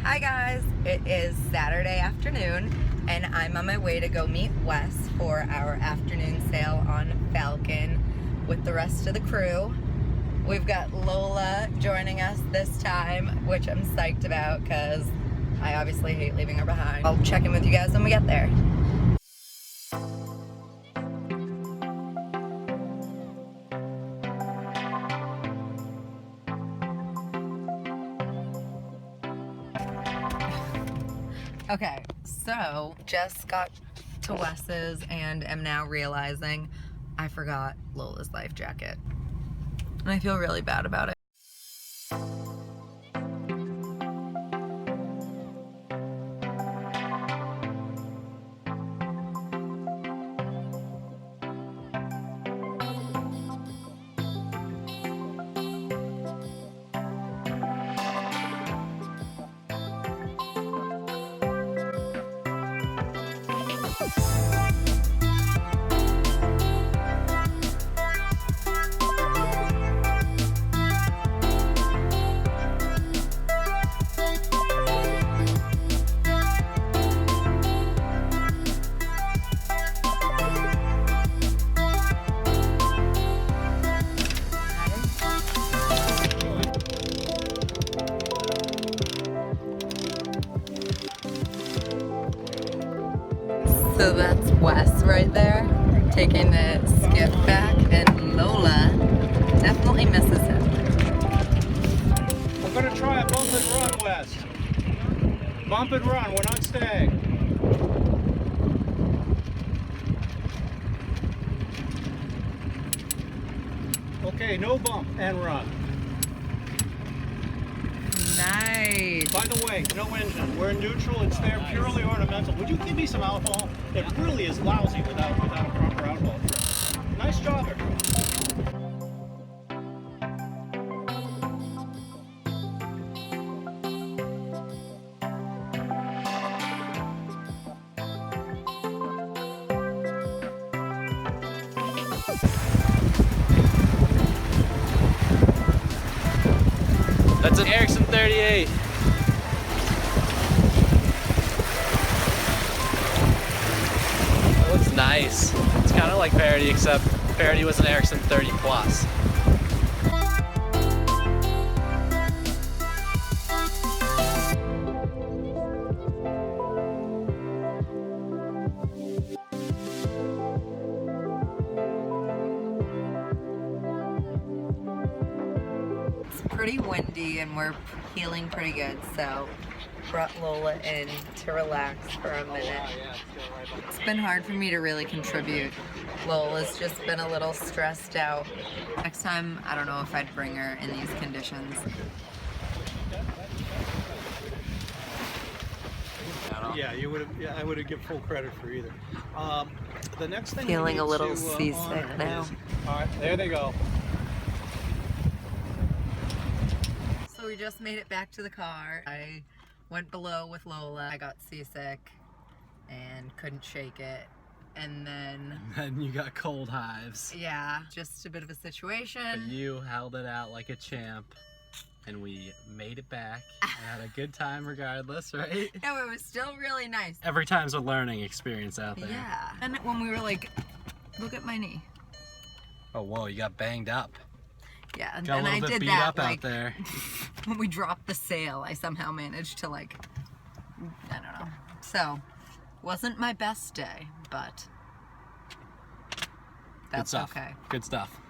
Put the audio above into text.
Hi guys, it is Saturday afternoon and I'm on my way to go meet Wes for our afternoon sail on Falcon with the rest of the crew. We've got Lola joining us this time, which I'm psyched about because I obviously hate leaving her behind. I'll check in with you guys when we get there. Okay, so just got to Wes's and am now realizing I forgot Lola's life jacket. And I feel really bad about it. So that's Wes right there, taking the skip back, and Lola definitely misses him. We're gonna try a bump and run, Wes. Bump and run, we're not staying. Okay, no bump and run. Nice. By the way, no engine. We're in neutral, it's there purely ornamental. Would you give me some alcohol? It really is lousy without a proper alcohol. Nice job, everyone. That's an Ericsson 38. That looks nice. It's kind of like Parody, except Parody was an Ericsson 30 plus. Pretty windy and we're healing pretty good, so brought Lola in to relax for a minute. It's been hard for me to really contribute. Lola's just been a little stressed out. Next time, I don't know if I'd bring her in these conditions. Yeah, you would have. Yeah, I would have given full credit for either. The next thing. Feeling a little seasick now. All right, there they go. So we just made it back to the car. I went below with Lola. I got seasick and couldn't shake it. And then You got cold hives. yeah, just a bit of a situation. But you held it out like a champ, and we made it back and had a good time regardless, right? No, it was still really nice. Every time's a learning experience out there. Yeah. And when we were like, look at my knee. Oh, whoa, you got banged up. Yeah, and Got a then little I bit did beat that up like out there. when we dropped the sail, I somehow managed to like, I don't know. So, wasn't my best day, but Good that's stuff. okay. Good stuff.